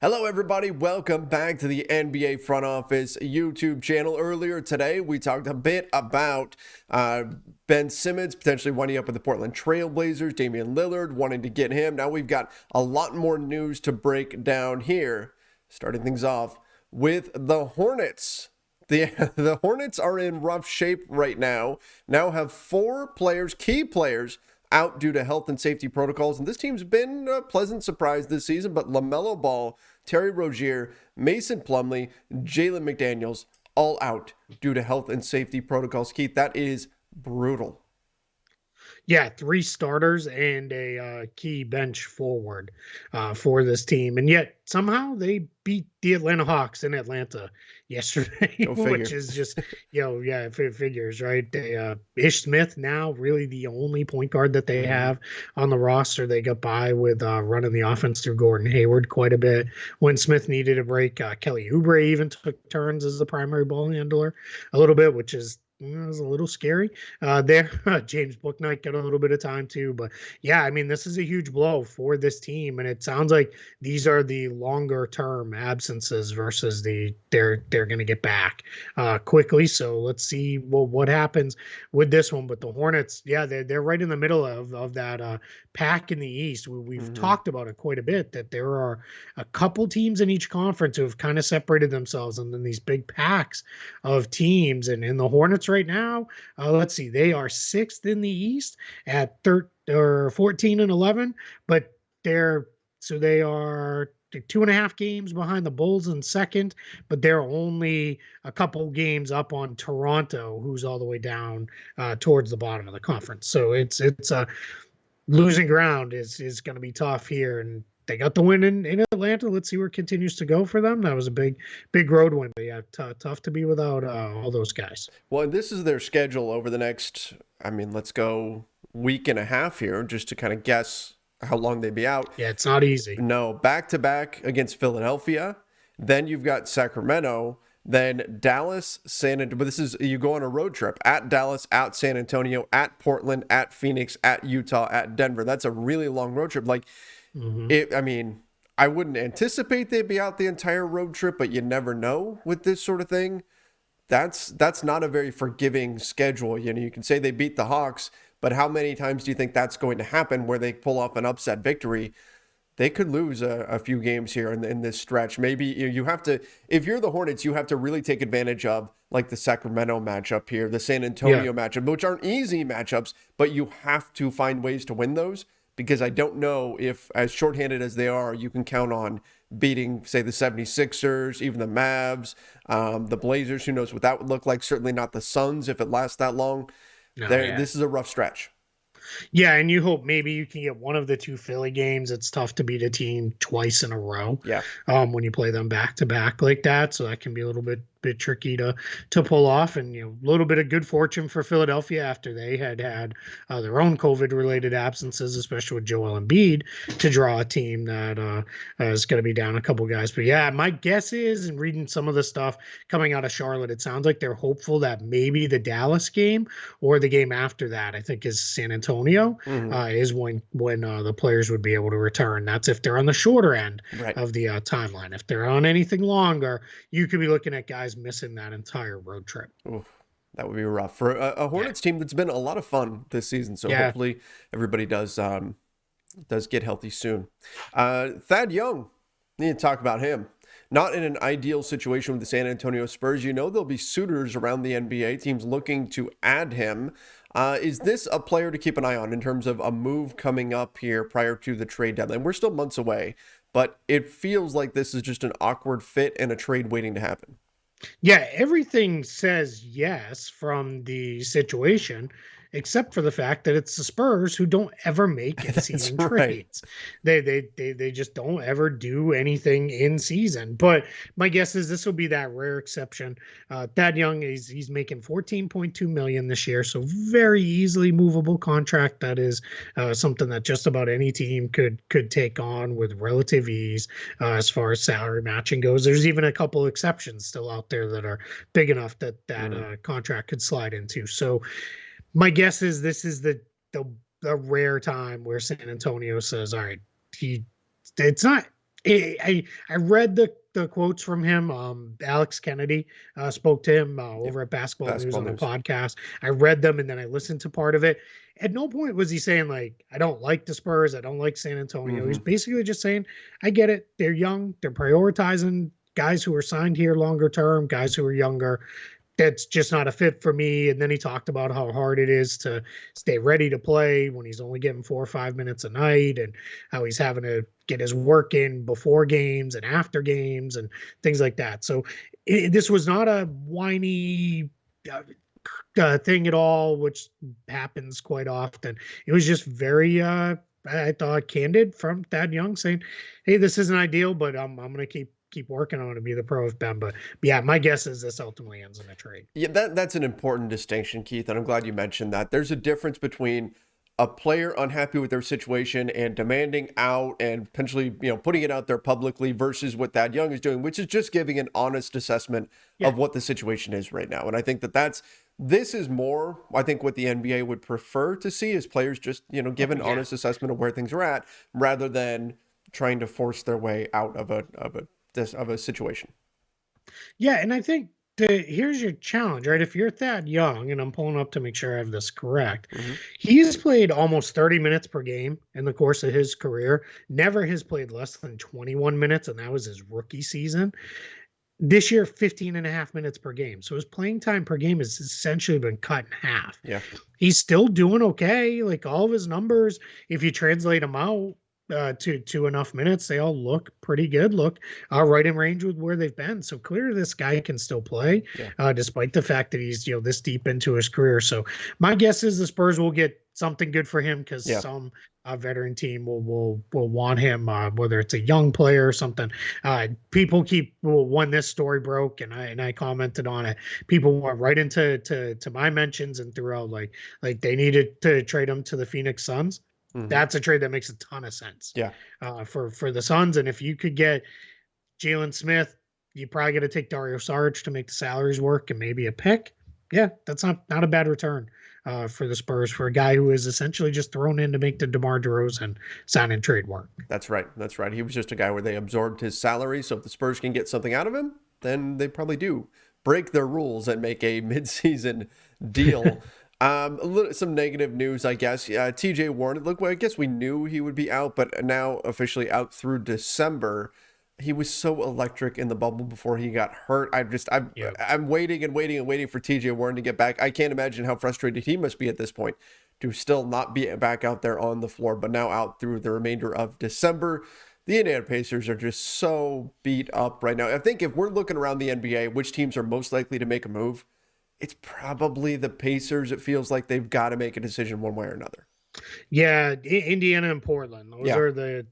Hello, everybody. Welcome back to the NBA Front Office YouTube channel. Earlier today, we talked a bit about Ben Simmons potentially winding up with the Portland Trail Blazers, Damian Lillard wanting to get him. Now we've got a lot more news to break down here. Starting things off with the Hornets. The Hornets are in rough shape right now. Now have four players, key players, out due to health and safety protocols. And this team's been a pleasant surprise this season, but LaMelo Ball, Terry Rozier, Mason Plumlee, Jalen McDaniels, all out due to health and safety protocols. Keith, that is brutal. Yeah, three starters and a key bench forward for this team. And yet somehow they beat the Atlanta Hawks in Atlanta yesterday, Go figure. which is just, if it figures, right? They, Ish Smith now really the only point guard that they have on the roster. They got by with running the offense through Gordon Hayward quite a bit. When Smith needed a break, Kelly Oubre even took turns as the primary ball handler a little bit, which is it was a little scary there. James Bouknight got a little bit of time too, but yeah, I mean, this is a huge blow for this team, and it sounds like these are the longer term absences versus they're going to get back quickly. So let's see what happens with this one. But the Hornets, yeah, they're right in the middle of that pack in the East. We've talked about it quite a bit that there are a couple teams in each conference who have kind of separated themselves, and then these big packs of teams, and in the Hornets right now, let's see, they are sixth in the East at 14 and 11, but they are 2.5 games behind the Bulls in second, but they're only a couple games up on Toronto, who's all the way down towards the bottom of the conference. So it's losing ground is going to be tough here, and they got the win in Atlanta. Let's see where it continues to go for them. That was a big road win, but yeah, tough to be without all those guys. Well, and this is their schedule over the next, let's go week and a half here just to kind of guess how long they'd be out. Yeah, it's not easy. No, back-to-back against Philadelphia. Then you've got Sacramento. Then Dallas, San Antonio. But this is, you go on a road trip at Dallas, at San Antonio, at Portland, at Phoenix, at Utah, at Denver. That's a really long road trip. I wouldn't anticipate they'd be out the entire road trip, but you never know with this sort of thing. That's not a very forgiving schedule. You can say they beat the Hawks, but how many times do you think that's going to happen where they pull off an upset victory? They could lose a few games here in this stretch. Maybe you have to, if you're the Hornets, you have to really take advantage of like the Sacramento matchup here, the San Antonio matchup, which aren't easy matchups, but you have to find ways to win those, because I don't know if, as shorthanded as they are, you can count on beating, say, the 76ers, even the Mavs, the Blazers. Who knows what that would look like? Certainly not the Suns if it lasts that long. This is a rough stretch. Yeah, and you hope maybe you can get one of the two Philly games. It's tough to beat a team twice in a row. Yeah. When you play them back to back like that, so that can be a little bit tricky to pull off. And a little bit of good fortune for Philadelphia after they had their own COVID related absences, especially with Joel Embiid, to draw a team that is going to be down a couple guys. But yeah, my guess is, and reading some of the stuff coming out of Charlotte, it sounds like they're hopeful that maybe the Dallas game or the game after that, I think is San Antonio, is when the players would be able to return. That's if they're on the shorter end of the timeline. If they're on anything longer, you could be looking at guys missing that entire road trip. Oof, that would be rough for a Hornets team that's been a lot of fun this season. So hopefully everybody does get healthy soon. Thad Young, need to talk about him. Not in an ideal situation with the San Antonio Spurs. There'll be suitors around the NBA, teams looking to add him. Is this a player to keep an eye on in terms of a move coming up here prior to the trade deadline? We're still months away, but it feels like this is just an awkward fit and a trade waiting to happen. Yeah, everything says yes from the situation, except for the fact that it's the Spurs who don't ever make in-season trades. They just don't ever do anything in season. But my guess is this will be that rare exception. Thad Young, he's making $14.2 million this year, so very easily movable contract. That is something that just about any team could take on with relative ease as far as salary matching goes. There's even a couple exceptions still out there that are big enough that contract could slide into. So my guess is this is the rare time where San Antonio says, all right, it's not I read the quotes from him. Alex Kennedy spoke to him Yep. over at Basketball News Basketball on a news. podcast. I read them and then I listened to part of it. At no point was he saying like, I don't like the Spurs, I don't like San Antonio. He's Hmm. basically just saying, I get it. They're young. They're prioritizing guys who are signed here longer term, guys who are younger. That's just not a fit for me. And then he talked about how hard it is to stay ready to play when he's only getting 4 or 5 minutes a night, and how he's having to get his work in before games and after games and things like that. So this was not a whiny thing at all, which happens quite often. It was just very, I thought, candid from Thad Young saying, "Hey, this isn't ideal, but I'm going to keep working on it to be the pro of Ben." But yeah, my guess is this ultimately ends in a trade. Yeah, that's an important distinction, Keith, and I'm glad you mentioned that. There's a difference between a player unhappy with their situation and demanding out and potentially, putting it out there publicly versus what Thad Young is doing, which is just giving an honest assessment Yeah. of what the situation is right now. And I think this is more, I think, what the NBA would prefer to see is players just, give Oh an yeah. honest assessment of where things are at rather than trying to force their way out of a situation. Yeah, and I think here's your challenge, right? If you're Thad Young, and I'm pulling up to make sure I have this correct, Hmm. he's played almost 30 minutes per game in the course of his career. Never has played less than 21 minutes, and that was his rookie season. This year, 15 and a half minutes per game. So his playing time per game has essentially been cut in half. Yeah. He's still doing okay. Like all of his numbers, if you translate them out to enough minutes, they all look pretty good. Look right in range with where they've been. So clearly, this guy can still play, Yeah. despite the fact that he's this deep into his career. So my guess is the Spurs will get something good for him because Yeah. some veteran team will want him, whether it's a young player or something. People keep when this story broke and I commented on it, people went right into to my mentions and throughout like they needed to trade him to the Phoenix Suns. Hmm. That's a trade that makes a ton of sense Yeah. for the Suns. And if you could get Jalen Smith, you probably got to take Dario Saric to make the salaries work and maybe a pick. Yeah, that's not a bad return for the Spurs for a guy who is essentially just thrown in to make the DeMar DeRozan sign and trade work. That's right. That's right. He was just a guy where they absorbed his salary. So if the Spurs can get something out of him, then they probably do break their rules and make a midseason deal. Some negative news, I guess. TJ Warren, look, well, I guess we knew he would be out, but now officially out through December. He was so electric in the bubble before he got hurt. Yeah. I'm waiting and waiting and waiting for TJ Warren to get back. I can't imagine how frustrated he must be at this point to still not be back out there on the floor, but now out through the remainder of December. The Indiana Pacers are just so beat up right now. I think if we're looking around the NBA, which teams are most likely to make a move, it's probably the Pacers. It feels like they've got to make a decision one way or another. Yeah, Indiana and Portland. Those Yeah. are the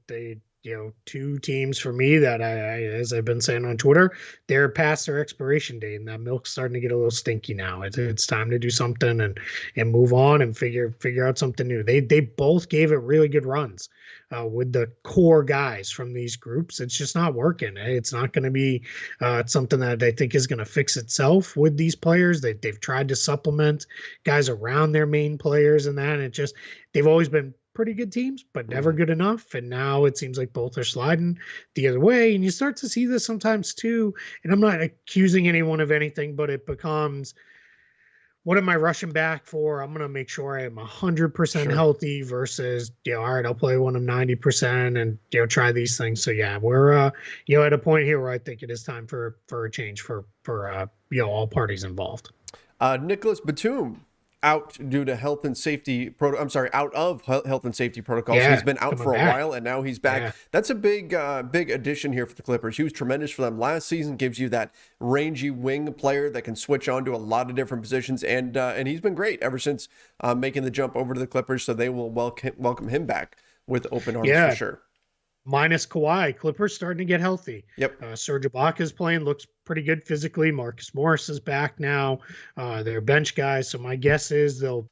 two teams for me that as I've been saying on Twitter, they're past their expiration date, and that milk's starting to get a little stinky now. It's time to do something and move on and figure out something new. They both gave it really good runs with the core guys from these groups. It's just not working. It's not going to be something that I think is going to fix itself with these players. They've tried to supplement guys around their main players and that, and it just they've always been pretty good teams, but never good enough. And now it seems like both are sliding the other way. And you start to see this sometimes too. And I'm not accusing anyone of anything, but it becomes, what am I rushing back for? I'm going to make sure I am 100% Sure. healthy versus, all right, I'll play when I'm 90% and, try these things. So yeah, we're, at a point here where I think it is time for a change for all parties involved. Nicolas Batum out due to health and safety. Out of health and safety protocols. Yeah, He's been out coming for a back. while, and now he's back. Yeah. That's a big addition here for the Clippers. He was tremendous for them last season. Gives you that rangy wing player that can switch on to a lot of different positions, and he's been great ever since making the jump over to the Clippers. So they will welcome him back with open arms for Yeah. sure. Minus Kawhi, Clippers starting to get healthy. Yep. Serge Ibaka's playing, looks pretty good physically. Marcus Morris is back now. They're bench guys, so my guess is they'll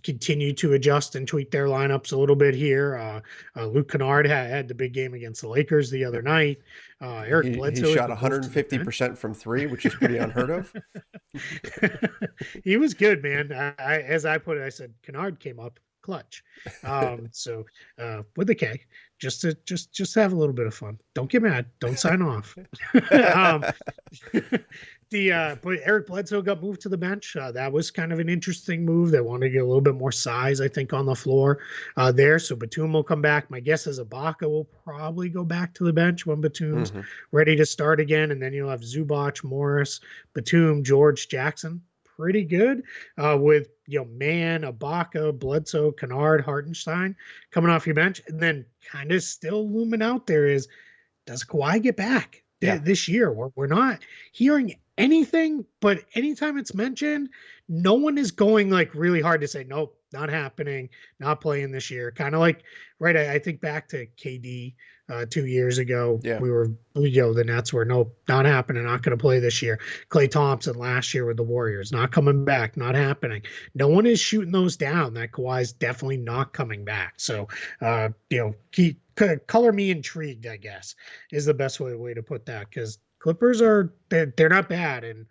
continue to adjust and tweak their lineups a little bit here. Luke Kennard had the big game against the Lakers the other night. Eric He Bledsoe shot has been moved to the bench. 150% from three, which is pretty unheard of. He was good, man. As I put it, I said Kennard came up clutch. So with the K, just have a little bit of fun. Don't get mad. Don't sign off. um, but Eric Bledsoe got moved to the bench. That was kind of an interesting move. They wanted to get a little bit more size, I think, on the floor there. So Batum will come back. My guess is Ibaka will probably go back to the bench when Batum's ready to start again, and then you'll have Zubac, Morris, Batum, George, Jackson. Pretty good with Mann, Ibaka, Bledsoe, Kennard, Hartenstein coming off your bench, and then kind of still looming out there is, does Kawhi get back this year? We're not hearing anything, but anytime it's mentioned, no one is going like really hard to say, nope, not happening, not playing this year. Kind of like, right, I think back to KD 2 years ago. We were, the Nets were, nope, not happening, not going to play this year. Klay Thompson last year with the Warriors, not coming back, not happening. No one is shooting those down. That Kawhi's definitely not coming back. So, color me intrigued, I guess, is the best way to put that, because Clippers they're not bad, and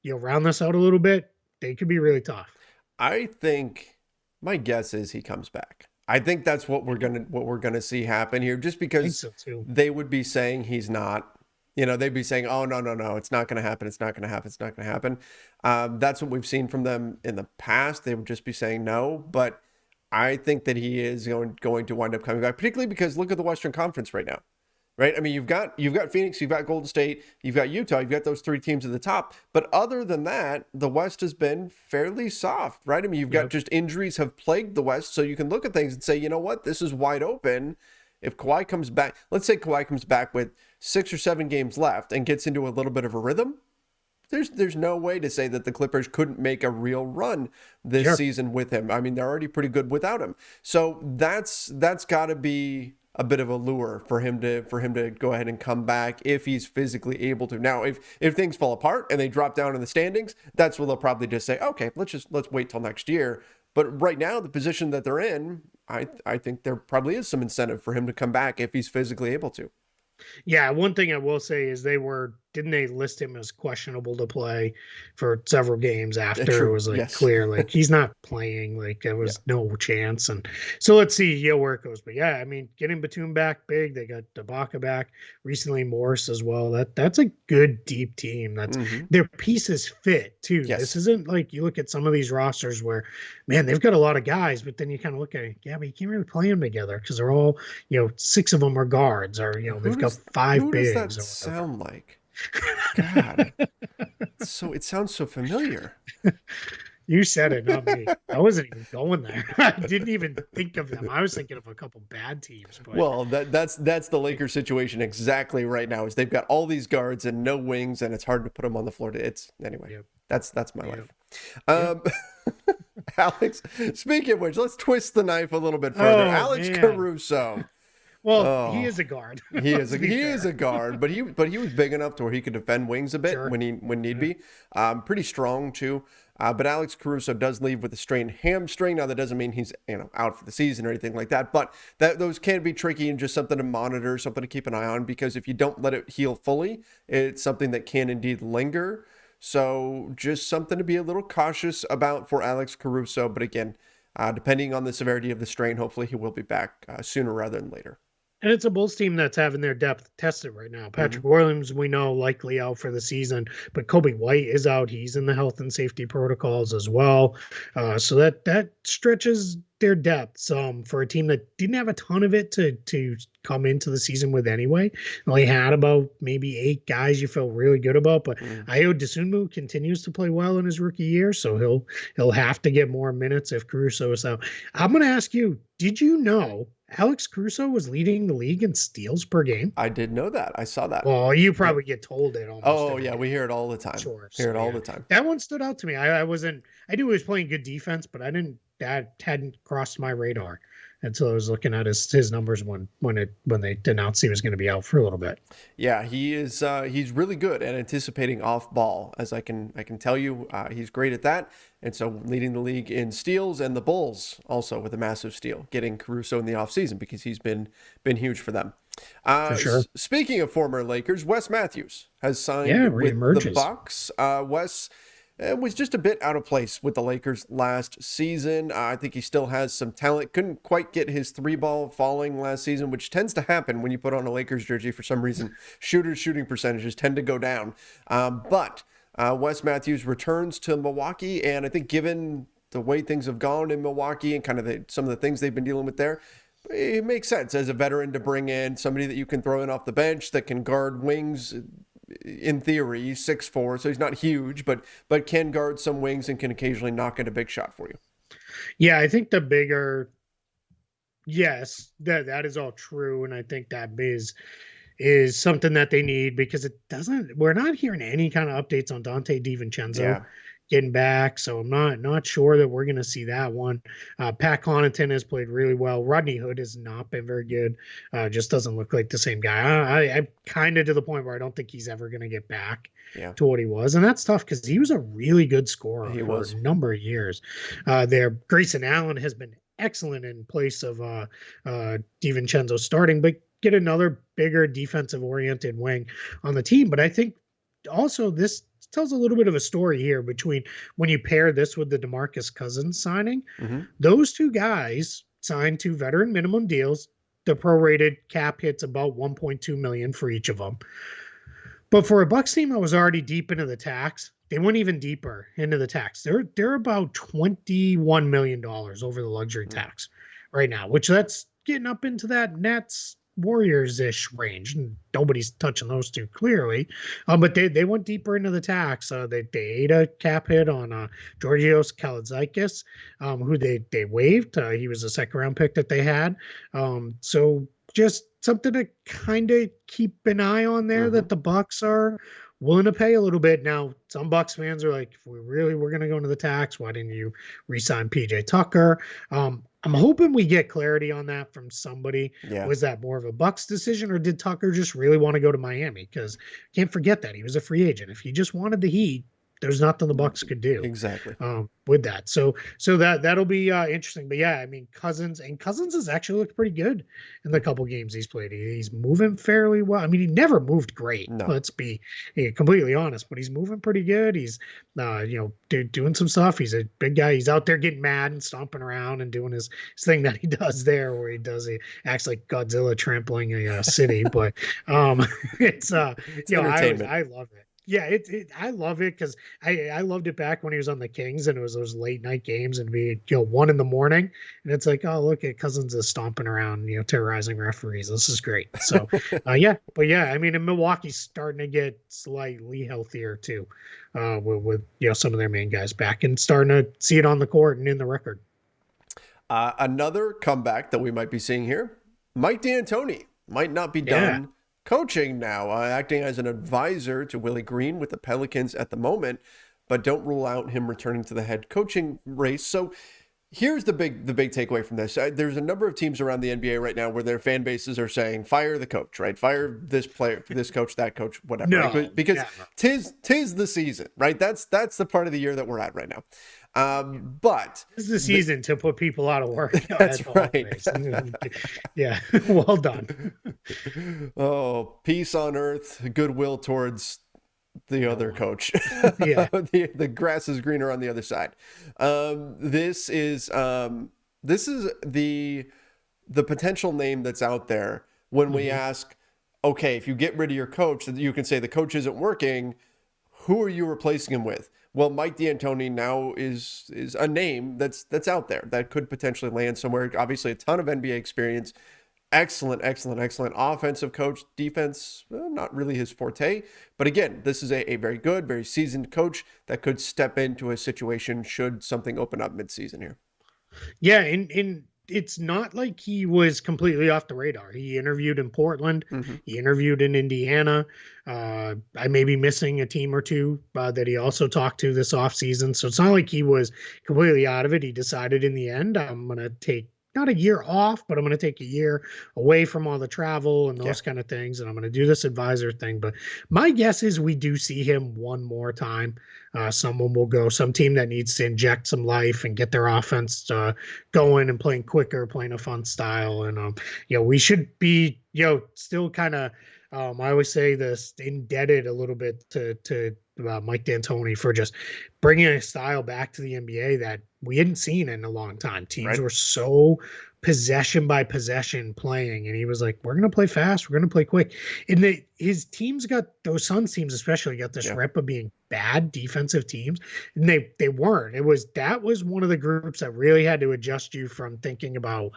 round this out a little bit, they could be really tough. I think my guess is he comes back. I think that's what we're gonna see happen here, just because they would be saying he's not. They'd be saying, oh, no, it's not going to happen. It's not going to happen. It's not going to happen. That's what we've seen from them in the past. They would just be saying no, but I think that he is going to wind up coming back, particularly because look at the Western Conference right now, right? I mean, you've got Phoenix, you've got Golden State, you've got Utah, you've got those three teams at the top. But other than that, the West has been fairly soft, right? I mean, you've got just injuries have plagued the West, so you can look at things and say, you know what, this is wide open. If Kawhi comes back, let's say Kawhi comes back with 6 or 7 games left and gets into a little bit of a rhythm, there's no way to say that the Clippers couldn't make a real run this season with him. I mean, they're already pretty good without him. So that's got to be a bit of a lure for him to go ahead and come back if he's physically able to. Now, if things fall apart and they drop down in the standings, that's where they'll probably just say, okay, let's wait till next year. But right now, the position that they're in, I think there probably is some incentive for him to come back if he's physically able to. Yeah, one thing I will say is didn't they list him as questionable to play for several games after it was clear, like he's not playing, like there was no chance. And so let's see where it goes. But yeah, I mean, getting Batum back big, they got Ibaka back recently, Morris as well. That's a good deep team. That's their pieces fit too. This isn't like you look at some of these rosters where, man, they've got a lot of guys, but then you kind of look at it, but you can't really play them together because they're all 6 of them are guards, or they've got 5 bigs. Who does that sound like? God, it sounds so familiar. You said it, not me. I wasn't even going there. I didn't even think of them. I was thinking of a couple bad teams. But... Well, that's the Lakers situation exactly right now. Is they've got all these guards and no wings, and it's hard to put them on the floor. That's my life. Alex, speaking of which, let's twist the knife a little bit further. Alex Caruso. Well, he is a guard. He is a guard, but he was big enough to where he could defend wings a bit when need be. Pretty strong too. But Alex Caruso does leave with a strained hamstring. Now that doesn't mean he's out for the season or anything like that. But those can be tricky and just something to monitor, something to keep an eye on, because if you don't let it heal fully, it's something that can indeed linger. So just something to be a little cautious about for Alex Caruso. But again, depending on the severity of the strain, hopefully he will be back sooner rather than later. And it's a Bulls team that's having their depth tested right now. Patrick Williams, we know, likely out for the season, but Kobe White is out. He's in the health and safety protocols as well. So that stretches their depth some for a team that didn't have a ton of it to come into the season with anyway. Only had about maybe 8 guys you felt really good about, but Ayo Dosunmu continues to play well in his rookie year, so he'll have to get more minutes if Caruso is out. I'm going to ask you, did you know Alex Caruso was leading the league in steals per game? I did know that. I saw that. Well, you probably get told it almost. Oh, yeah. We hear it all the time. All the time. That one stood out to me. I knew he was playing good defense, but that hadn't crossed my radar until I was looking at his numbers when they announced he was going to be out for a little bit. Yeah, he is. He's really good at anticipating off ball, as I can tell you. He's great at that, and so leading the league in steals, and the Bulls also with a massive steal, getting Caruso in the offseason because he's been huge for them. For sure. Speaking of former Lakers, Wes Matthews has signed with the Bucks. Wes was just a bit out of place with the Lakers last season. I think he still has some talent. Couldn't quite get his three ball falling last season, which tends to happen when you put on a Lakers jersey for some reason. Shooters' shooting percentages tend to go down. But Wes Matthews returns to Milwaukee, and I think given the way things have gone in Milwaukee and kind of some of the things they've been dealing with there, it makes sense as a veteran to bring in somebody that you can throw in off the bench that can guard wings. In theory, he's 6'4", so he's not huge, but can guard some wings and can occasionally knock in a big shot for you. Yeah, I think the bigger, yes, that is all true, and I think that is something that they need because it doesn't. We're not hearing any kind of updates on Dante DiVincenzo Yeah. getting back, so I'm not sure that we're going to see that one. Pat Connaughton has played really well. Rodney Hood has not been very good. Just doesn't look like the same guy. I'm kind of to the point where I don't think he's ever going to get back to what he was, and that's tough because he was a really good scorer for a number of years. There, Grayson Allen has been excellent in place of DiVincenzo starting, but get another bigger defensive oriented wing on the team. But I think also this tells a little bit of a story here between when you pair this with the DeMarcus Cousins signing. Those two guys signed to veteran minimum deals. The prorated cap hits about 1.2 million for each of them. But for a Bucks team that was already deep into the tax, they went even deeper into the tax. They're about $21 million over the luxury tax right now, which that's getting up into that Nets Warriors-ish range. Nobody's touching those two clearly, but they went deeper into the tax. They ate a cap hit on Georgios Kalaitzakis, who they waived. He was a second-round pick that they had. So just something to kind of keep an eye on there that the Bucks are willing to pay a little bit. Now, some Bucks fans are like, if we really were going to go into the tax, why didn't you re-sign PJ Tucker? I'm hoping we get clarity on that from somebody. Yeah. Was that more of a Bucks decision, or did Tucker just really want to go to Miami? Because can't forget that he was a free agent. If he just wanted the Heat, there's nothing the Bucks could do exactly with that. So that'll be interesting. But yeah, I mean, Cousins has actually looked pretty good in the couple games he's played. He's moving fairly well. I mean, he never moved great. No. Let's be completely honest, but he's moving pretty good. He's doing some stuff. He's a big guy. He's out there getting mad and stomping around and doing his thing that he does there, where he acts like Godzilla trampling a city. But it's entertainment. I love it. Yeah, I love it because I loved it back when he was on the Kings and it was those late night games and be 1 a.m. and it's like, oh, look at Cousins is stomping around, terrorizing referees. This is great. So I mean, in Milwaukee's starting to get slightly healthier too, with some of their main guys back and starting to see it on the court and in the record. Another comeback that we might be seeing here, Mike D'Antoni might not be done coaching now, acting as an advisor to Willie Green with the Pelicans at the moment, but don't rule out him returning to the head coaching race. So here's the big takeaway from this. There's a number of teams around the NBA right now where their fan bases are saying, fire the coach, right? Fire this player, this coach, that coach, whatever. No, right? Because tis the season, right? That's the part of the year that we're at right now. But this is the season to put people out of work. That's right. Yeah. Well done. Oh, peace on earth, goodwill towards the other coach. Yeah. the grass is greener on the other side. This is the potential name that's out there when we ask, okay, if you get rid of your coach, you can say the coach isn't working. Who are you replacing him with? Well, Mike D'Antoni now is a name that's out there that could potentially land somewhere. Obviously, a ton of NBA experience. Excellent offensive coach. Defense, not really his forte. But again, this is a very good, very seasoned coach that could step into a situation should something open up midseason here. Yeah, and it's not like he was completely off the radar. He interviewed in Portland. He interviewed in Indiana. I may be missing a team or two that he also talked to this offseason. So it's not like he was completely out of it. He decided in the end, I'm going to take not a year off, but I'm going to take a year away from all the travel and those kind of things. And I'm going to do this advisor thing. But my guess is we do see him one more time. Someone will go, some team that needs to inject some life and get their offense going and playing quicker, playing a fun style. And, we should be, still kind of I always say this, indebted a little bit to Mike D'Antoni for just bringing a style back to the NBA that we hadn't seen in a long time. Teams Right. were so possession by possession playing, and he was like, "We're going to play fast. We're going to play quick." And his teams got, those Suns teams especially, got this Yeah. rep of being bad defensive teams, and they weren't. That was one of the groups that really had to adjust you from thinking about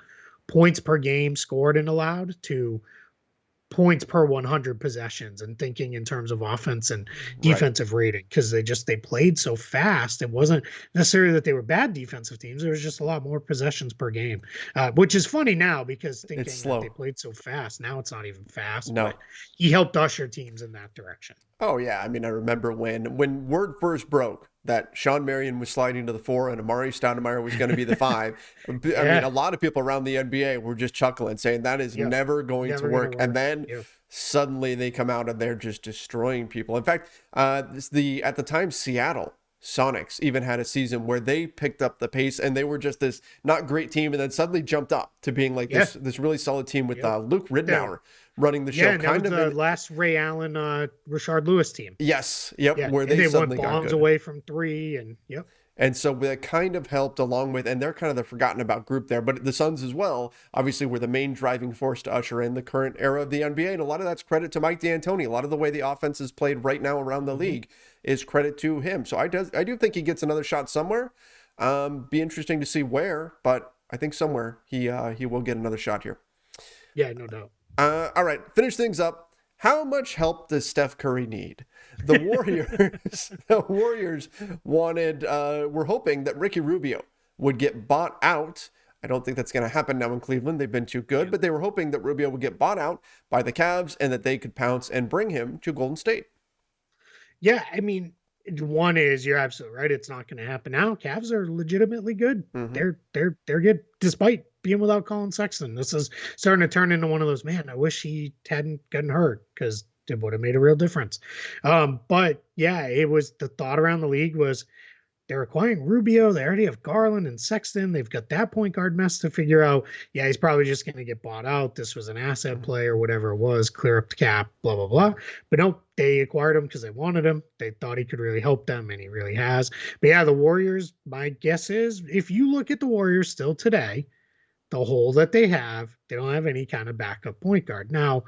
points per game scored and allowed to points per 100 possessions, and thinking in terms of offense and Right. defensive rating, because they played so fast. It wasn't necessarily that they were bad defensive teams. There was just a lot more possessions per game, which is funny now, because It's thinking that they slow. played so fast, now it's not even fast. No. But he helped usher teams in that direction. Oh yeah, I mean I remember when word first broke that Sean Marion was sliding to the 4 and Amari Stoudemire was going to be the 5. I mean Yeah. a lot of people around the NBA were just chuckling, saying that is Yep. never going to Never gonna work. And work. then Yep. suddenly they come out and they're just destroying people. In fact, at the time Seattle Sonics even had a season where they picked up the pace and they were just this not great team, and then suddenly jumped up to being like Yeah. this really solid team with Yep. Luke Ridnour running the Yeah, show, and that was kind of the in. last Ray Allen, Rashard Lewis team. Yes, yep, Yeah, where and they they went suddenly got bombs good. away from three, and yep. And so that kind of helped along with, and they're kind of the forgotten about group there, but the Suns as well, obviously were the main driving force to usher in the current era of the NBA. And a lot of that's credit to Mike D'Antoni. A lot of the way the offense is played right now around the league is credit to him. So I do think he gets another shot somewhere. Be interesting to see where, but I think somewhere he will get another shot here. Yeah, no doubt. All right, finish things up. How much help does Steph Curry need? The Warriors, were hoping that Ricky Rubio would get bought out. I don't think that's going to happen now in Cleveland. They've been too good, but they were hoping that Rubio would get bought out by the Cavs and that they could pounce and bring him to Golden State. Yeah, I mean, one is, you're absolutely right. It's not going to happen now. Cavs are legitimately good. Mm-hmm. They're good despite being without Colin Sexton. This is starting to turn into one of those, man, I wish he hadn't gotten hurt, because it would have made a real difference. But yeah, it was, the thought around the league was, they're acquiring Rubio. They already have Garland and Sexton. They've got that point guard mess to figure out. Yeah, he's probably just going to get bought out. This was an asset play or whatever it was, clear up the cap, blah, blah, blah. But no, they acquired him because they wanted him. They thought he could really help them, and he really has. But yeah, the Warriors, my guess is, if you look at the Warriors still today, the hole that they don't have any kind of backup point guard. Now,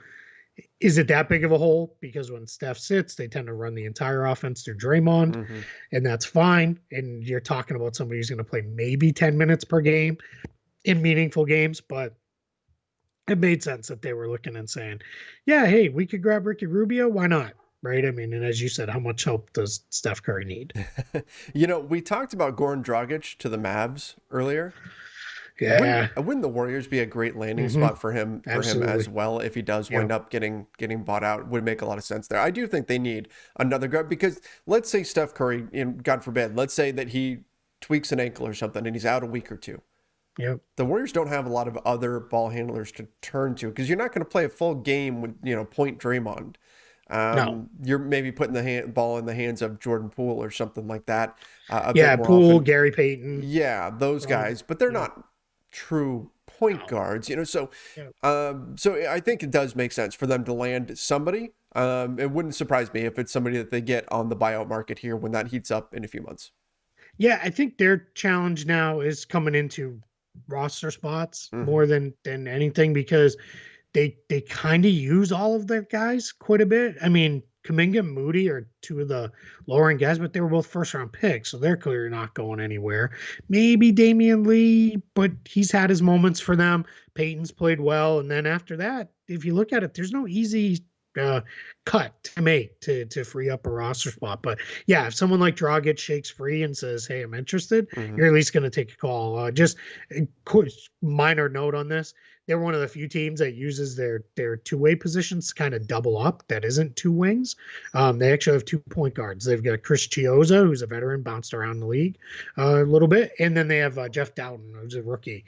is it that big of a hole? Because when Steph sits, they tend to run the entire offense through Draymond, and that's fine. And you're talking about somebody who's going to play maybe 10 minutes per game in meaningful games, but it made sense that they were looking and saying, yeah, hey, we could grab Ricky Rubio. Why not? Right. I mean, and as you said, how much help does Steph Curry need? We talked about Goran Dragic to the Mavs earlier. Yeah. Wouldn't the Warriors be a great landing spot for him as well if he does wind up getting bought out? Would make a lot of sense there. I do think they need another guard, because let's say Steph Curry, God forbid, let's say that he tweaks an ankle or something and he's out a week or two. Yep. The Warriors don't have a lot of other ball handlers to turn to, because you're not going to play a full game with point Draymond. No. You're maybe putting the ball in the hands of Jordan Poole or something like that. Yeah, Poole, Gary Payton. Yeah, those guys, but they're not true point guards, so I think it does make sense for them to land somebody. It wouldn't surprise me if it's somebody that they get on the buyout market here when that heats up in a few months. Yeah, I think their challenge now is coming into roster spots more than anything, because they kind of use all of their guys quite a bit. I mean, Kuminga and Moody are two of the lower end guys, but they were both first round picks, so they're clearly not going anywhere. Maybe Damian Lee, but he's had his moments for them. Peyton's played well, and then after that, if you look at it, there's no easy cut to make to free up a roster spot. But yeah, if someone like Dragic shakes free and says, hey, I'm interested, you're at least going to take a call. Just a minor note on this. They're one of the few teams that uses their two-way positions to kind of double up. That isn't two wings. They actually have 2 point guards. They've got Chris Chioza, who's a veteran, bounced around the league a little bit. And then they have Jeff Doughton, who's a rookie.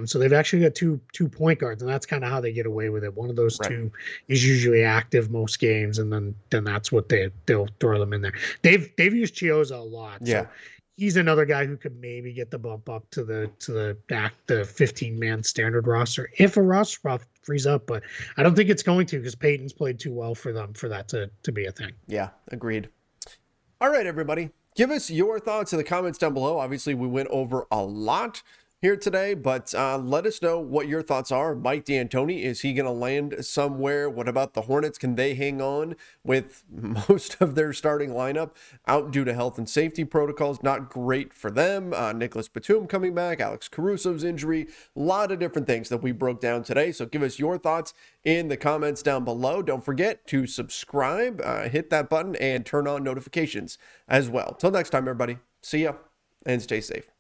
So they've actually got two point guards, and that's kind of how they get away with it. One of those two is usually active most games, and then that's what they'll throw them in there. They've used Chioza a lot. Yeah. So he's another guy who could maybe get the bump up to the 15-man standard roster if a roster spot frees up, but I don't think it's going to because Peyton's played too well for them for that to be a thing. Yeah, agreed. All right, everybody. Give us your thoughts in the comments down below. Obviously, we went over a lot here today, but let us know what your thoughts are. Mike D'Antoni, is he going to land somewhere? What about the Hornets? Can they hang on with most of their starting lineup out due to health and safety protocols? Not great for them. Nicolas Batum coming back, Alex Caruso's injury, a lot of different things that we broke down today. So give us your thoughts in the comments down below. Don't forget to subscribe, hit that button, and turn on notifications as well. Till next time, everybody. See ya and stay safe.